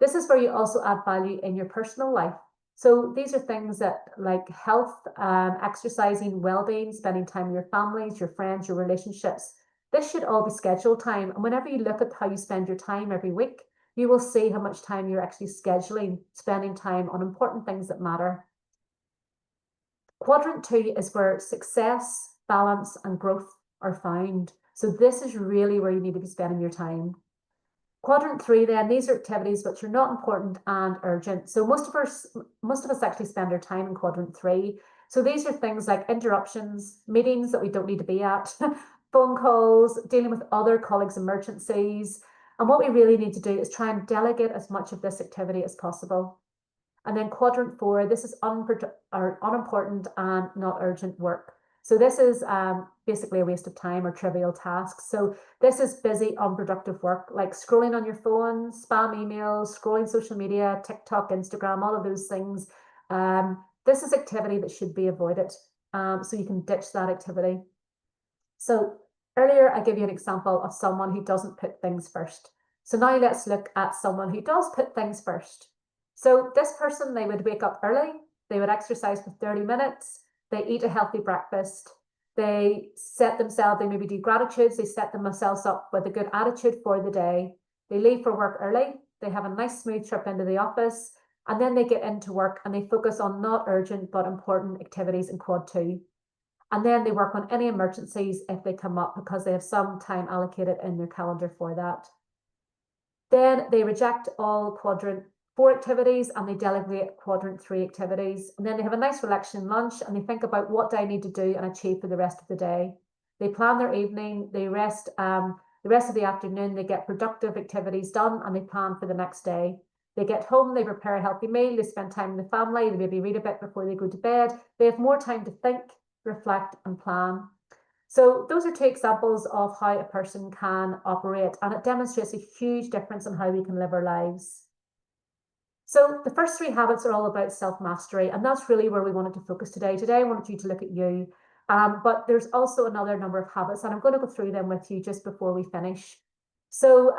A: This is where you also add value in your personal life. So these are things that like health, exercising, well-being, spending time with your families, your friends, your relationships. This should all be scheduled time. And whenever you look at how you spend your time every week, you will see how much time you're actually scheduling, spending time on important things that matter. Quadrant 2 is where success, balance, and growth are found. So this is really where you need to be spending your time. Quadrant 3 then, these are activities which are not important and urgent. So most of us actually spend our time in Quadrant 3. So these are things like interruptions, meetings that we don't need to be at, phone calls, dealing with other colleagues' emergencies. And what we really need to do is try and delegate as much of this activity as possible. And then Quadrant 4, this is unimportant and not urgent work. So this is basically a waste of time or trivial tasks. So this is busy, unproductive work, like scrolling on your phone, spam emails, scrolling social media, TikTok, Instagram, all of those things. This is activity that should be avoided. So you can ditch that activity. So earlier I gave you an example of someone who doesn't put things first. So now let's look at someone who does put things first. So this person, they would wake up early, they would exercise for 30 minutes, they eat a healthy breakfast, they maybe do gratitudes, they set themselves up with a good attitude for the day, they leave for work early, they have a nice smooth trip into the office, and then they get into work and they focus on not urgent but important activities in Quad 2. And then they work on any emergencies if they come up because they have some time allocated in their calendar for that. Then they reject all Quadrant 4 activities and they delegate Quadrant 3 activities. And then they have a nice relaxing lunch and they think about what do I need to do and achieve for the rest of the day. They plan their evening, they rest the rest of the afternoon, they get productive activities done and they plan for the next day. They get home, they prepare a healthy meal, they spend time with the family, they maybe read a bit before they go to bed. They have more time to think, reflect and plan. So those are 2 examples of how a person can operate, and it demonstrates a huge difference in how we can live our lives. So the first 3 habits are all about self-mastery, and that's really where we wanted to focus today. Today I wanted you to look at you, but there's also another number of habits, and I'm going to go through them with you just before we finish. So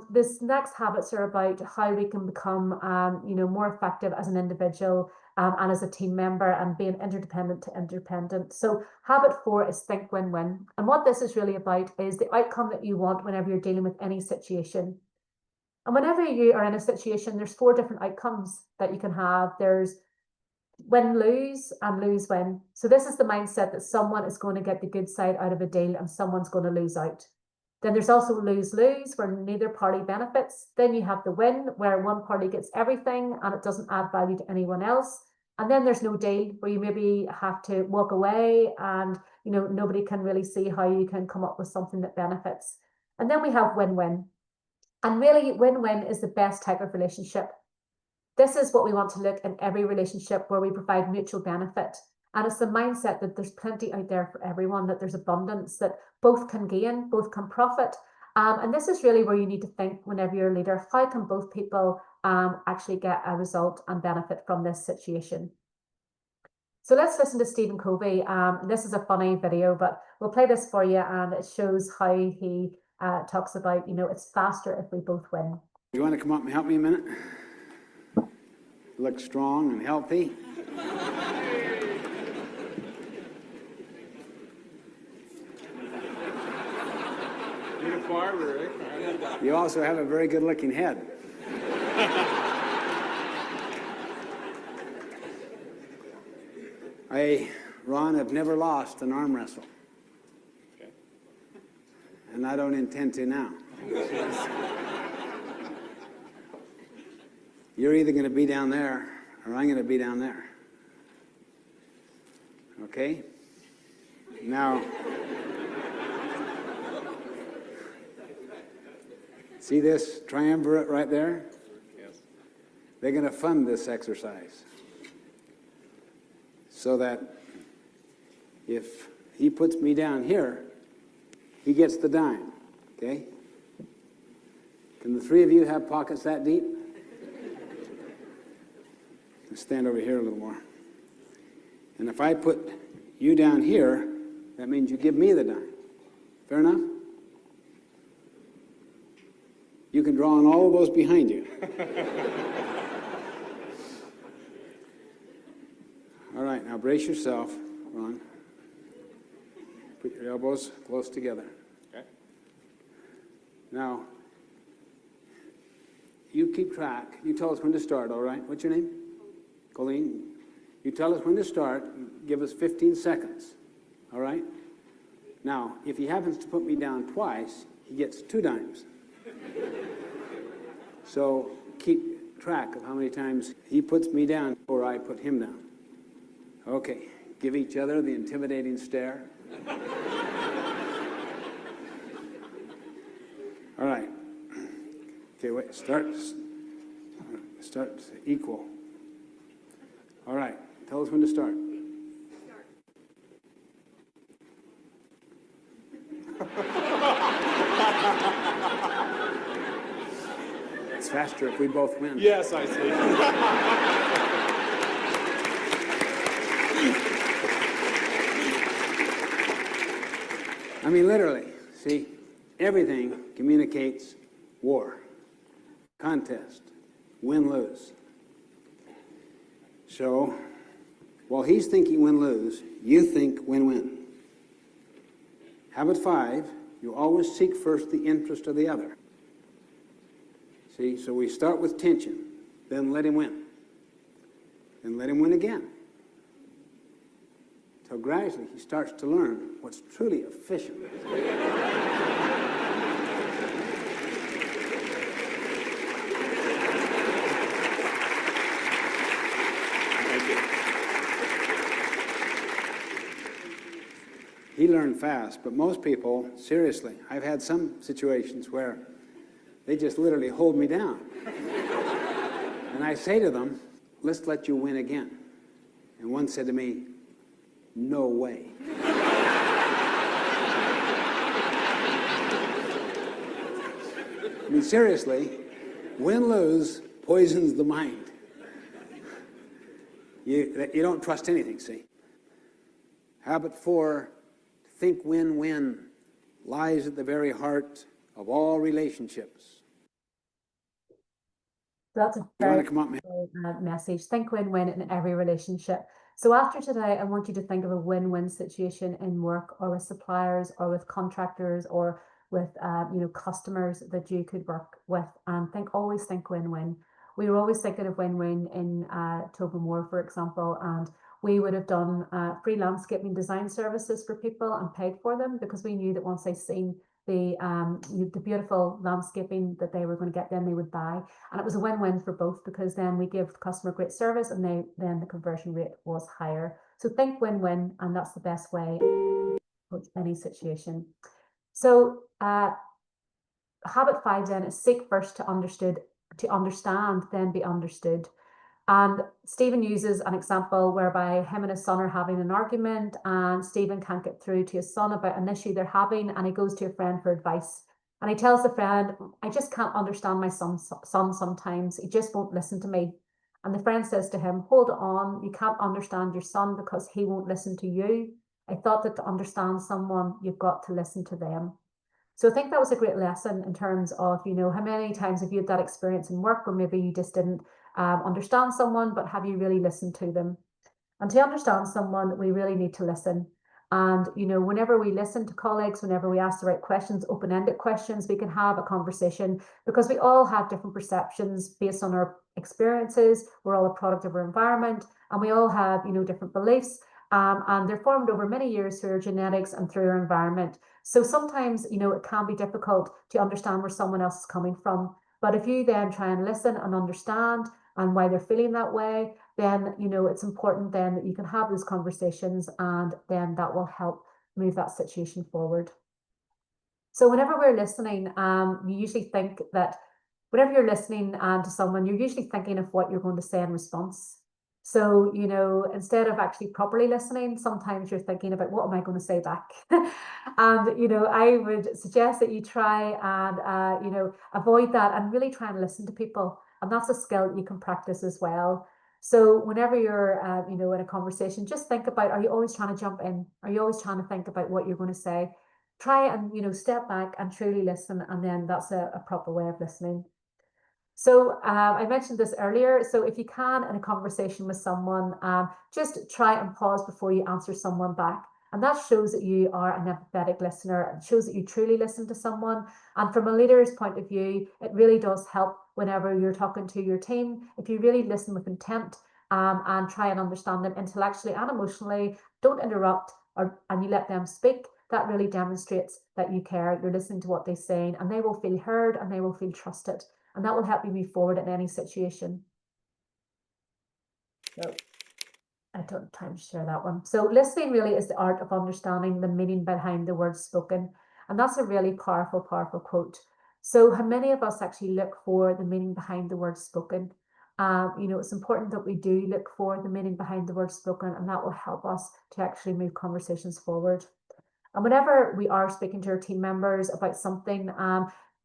A: this next habits are about how we can become more effective as an individual and as a team member and being interdependent to independent. So habit 4 is think win-win. And what this is really about is the outcome that you want whenever you're dealing with any situation. And whenever you are in a situation, there's 4 different outcomes that you can have. There's win-lose and lose-win. So this is the mindset that someone is going to get the good side out of a deal and someone's going to lose out. Then there's also lose-lose, where neither party benefits. Then you have the win, where one party gets everything and it doesn't add value to anyone else. And then there's no deal, where you maybe have to walk away and nobody can really see how you can come up with something that benefits. And then we have win-win. And really, win-win is the best type of relationship. This is what we want to look in every relationship where we provide mutual benefit. And it's the mindset that there's plenty out there for everyone, that there's abundance, that both can gain, both can profit. And this is really where you need to think whenever you're a leader, how can both people actually get a result and benefit from this situation? So let's listen to Stephen Covey. This is a funny video, but we'll play this for you, and it shows how he talks about, it's faster if we both win.
B: You want to come up and help me a minute? Look strong and healthy.
J: You're a barber, right?
B: You also have a very good-looking head. Ron, have never lost an arm wrestle.
J: Okay.
B: And I don't intend to now. You're either going to be down there or I'm going to be down there. Okay? Now, see this triumvirate right there?
J: Yes.
B: They're going to fund this exercise so that If he puts me down here, he gets the dime, okay? Can the three of you have pockets that deep? Let's stand over here a little more. And if I put you down here, that means you give me the dime. Fair enough? You can draw on all of those behind you. All right, now brace yourself, Ron. Put your elbows close together.
J: Okay.
B: Now, you keep track. You tell us when to start, all right? What's your name? Colleen. You tell us when to start. Give us 15 seconds, all right? Now, if he happens to put me down twice, he gets 2 dimes. So keep track of how many times he puts me down or I put him down. Okay, give each other the intimidating stare. All right. Okay, wait, start equal. All right, tell us when to start. It's faster if we both win.
J: Yes, I see.
B: I mean, literally, see, everything communicates war, contest, win-lose. So, while he's thinking win-lose, you think win-win. Habit 5, you always seek first the interest of the other. See, so we start with tension, then let him win. Then let him win again. So gradually he starts to learn what's truly efficient. He learned fast, but most people, seriously, I've had some situations where they just literally hold me down. And I say to them, let's let you win again. And one said to me, no way. I mean, seriously, win-lose poisons the mind. You don't trust anything, see? Habit 4, think win-win, lies at the very heart of all relationships.
A: That's a
B: You want
A: very
B: to come up, man?
A: message. Think win-win in every relationship. So after today, I want you to think of a win-win situation in work or with suppliers or with contractors or with customers that you could work with, and always think win-win. We were always thinking of win-win in Tobermore, for example, and we would have done free landscaping design services for people and paid for them because we knew that once they seen the beautiful landscaping that they were going to get, then they would buy. And it was a win-win for both because then we give the customer great service and then the conversion rate was higher. So think win-win, and that's the best way to approach any situation. So habit 5 then is seek first to understand, then be understood. And Stephen uses an example whereby him and his son are having an argument and Stephen can't get through to his son about an issue they're having, and he goes to a friend for advice. And he tells the friend, I just can't understand my son sometimes. He just won't listen to me. And the friend says to him, hold on, you can't understand your son because he won't listen to you. I thought that to understand someone, you've got to listen to them. So I think that was a great lesson in terms of, how many times have you had that experience in work where maybe you just didn't understand someone, but have you really listened to them? And to understand someone, we really need to listen. And, whenever we listen to colleagues, whenever we ask the right questions, open-ended questions, we can have a conversation because we all have different perceptions based on our experiences. We're all a product of our environment, and we all have, different beliefs. And they're formed over many years through our genetics and through our environment. So sometimes, it can be difficult to understand where someone else is coming from. But if you then try and listen and understand and why they're feeling that way, then, it's important then that you can have those conversations, and then that will help move that situation forward. So whenever we're listening, you usually think that whenever you're listening to someone, you're usually thinking of what you're going to say in response. So, you know, instead of actually properly listening, sometimes you're thinking about what am I going to say back? And, you know, I would suggest that you try and, you know, avoid that and really try and listen to people. And that's a skill that you can practice as well. So whenever you're, you know, in a conversation, just think about, are you always trying to jump in? Are you always trying to think about what you're going to say? Try and, you know, step back and truly listen. And then that's a proper way of listening. So I mentioned this earlier. So if you can, in a conversation with someone, just try and pause before you answer someone back. And that shows that you are an empathetic listener. It shows that you truly listen to someone. And from a leader's point of view, it really does help whenever you're talking to your team. If you really listen with intent and try and understand them intellectually and emotionally, don't interrupt and you let them speak, that really demonstrates that you care. You're listening to what they're saying and they will feel heard and they will feel trusted. And that will help you move forward in any situation. So I don't have time to share that one. So listening really is the art of understanding the meaning behind the words spoken. And that's a really powerful, powerful quote. So how many of us actually look for the meaning behind the words spoken? You know, it's important that we do look for the meaning behind the words spoken, and that will help us to actually move conversations forward. And whenever we are speaking to our team members about something,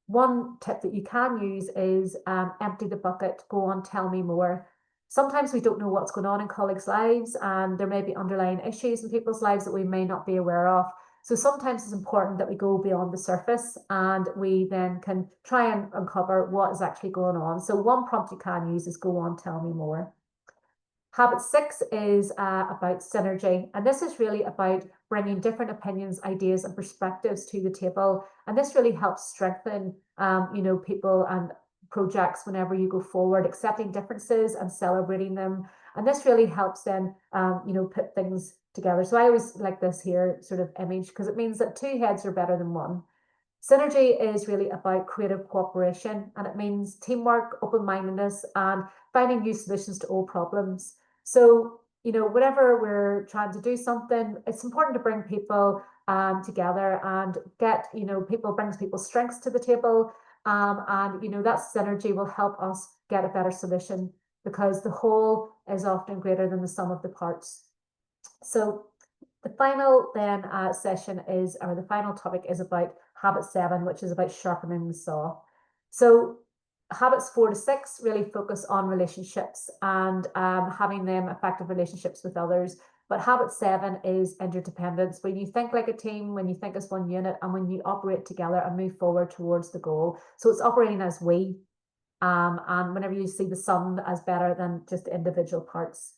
A: one tip that you can use is empty the bucket, go on, tell me more. Sometimes we don't know what's going on in colleagues' lives, and there may be underlying issues in people's lives that we may not be aware of. So sometimes it's important that we go beyond the surface and we then can try and uncover what is actually going on. So one prompt you can use is go on, tell me more. Habit 6 is about synergy, and this is really about bringing different opinions, ideas, and perspectives to the table. And this really helps strengthen, you know, people and projects whenever you go forward, accepting differences and celebrating them. And this really helps them, you know, put things together. So I always like this here sort of image because it means that two heads are better than one. Synergy is really about creative cooperation, and it means teamwork, open-mindedness, and finding new solutions to old problems. So, you know, whenever we're trying to do something, it's important to bring people together and get, you know, brings people's strengths to the table. And, you know, that synergy will help us get a better solution because the whole is often greater than the sum of the parts. So the final then session is, or the final topic is about habit 7, which is about sharpening the saw. So habits 4 to 6 really focus on relationships and having them effective relationships with others. But habit 7 is interdependence, when you think like a team, when you think as one unit, and when you operate together and move forward towards the goal. So it's operating as we, and whenever you see the sum as better than just the individual parts.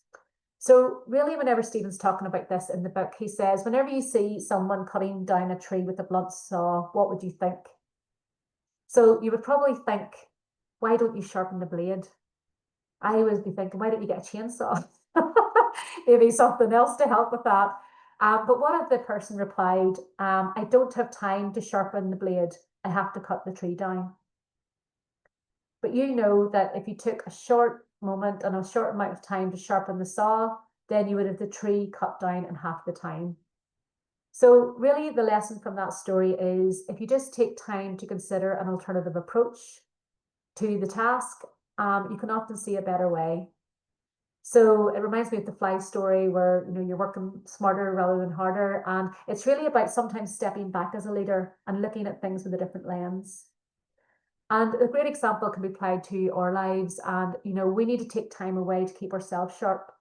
A: So really, whenever Stephen's talking about this in the book, he says, whenever you see someone cutting down a tree with a blunt saw, what would you think? So you would probably think, why don't you sharpen the blade? I would be thinking, why don't you get a chainsaw? Maybe something else to help with that. But what if the person replied, I don't have time to sharpen the blade. I have to cut the tree down. But you know that if you took a short moment and a short amount of time to sharpen the saw, then you would have the tree cut down in half the time. So really the lesson from that story is if you just take time to consider an alternative approach to the task, you can often see a better way. So it reminds me of the fly story where, you know, you're working smarter rather than harder. And it's really about sometimes stepping back as a leader and looking at things with a different lens. And a great example can be applied to our lives. And, you know, we need to take time away to keep ourselves sharp.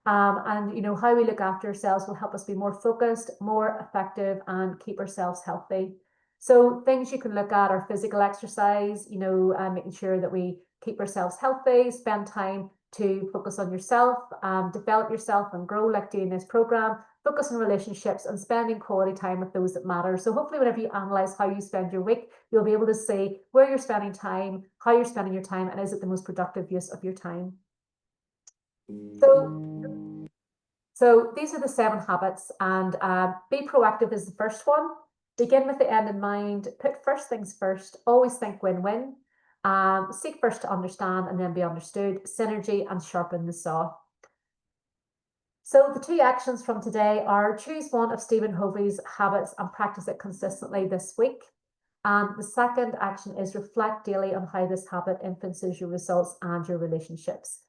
A: And, you know, how we look after ourselves will help us be more focused, more effective, and keep ourselves healthy. So things you can look at are physical exercise, you know, making sure that we keep ourselves healthy, spend time to focus on yourself, develop yourself and grow like doing this program, focus on relationships and spending quality time with those that matter. So hopefully whenever you analyze how you spend your week, you'll be able to see where you're spending time, how you're spending your time, and is it the most productive use of your time. So these are the 7 habits, and be proactive is the first one. Begin with the end in mind, put first things first, always think win-win, seek first to understand and then be understood, synergy, and sharpen the saw. So the 2 actions from today are choose one of Stephen Covey's habits and practice it consistently this week. And the second action is reflect daily on how this habit influences your results and your relationships.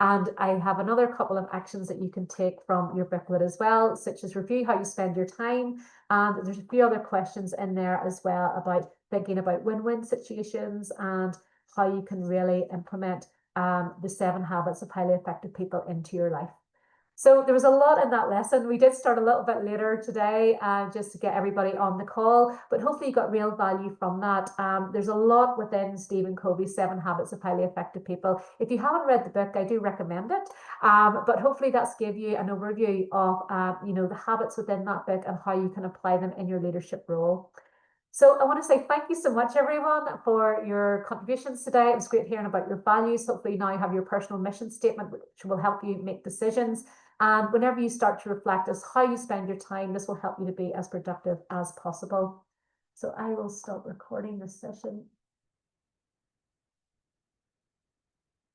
A: And I have another couple of actions that you can take from your booklet as well, such as review how you spend your time. And there's a few other questions in there as well about thinking about win-win situations and how you can really implement the 7 habits of highly effective people into your life. So there was a lot in that lesson. We did start a little bit later today just to get everybody on the call, but hopefully you got real value from that. There's a lot within Stephen Covey's 7 Habits of Highly Effective People. If you haven't read the book, I do recommend it, but hopefully that's give you an overview of the habits within that book and how you can apply them in your leadership role. So I want to say thank you so much, everyone, for your contributions today. It was great hearing about your values. Hopefully now you have your personal mission statement, which will help you make decisions. And whenever you start to reflect as how you spend your time, this will help you to be as productive as possible. So I will stop recording this session.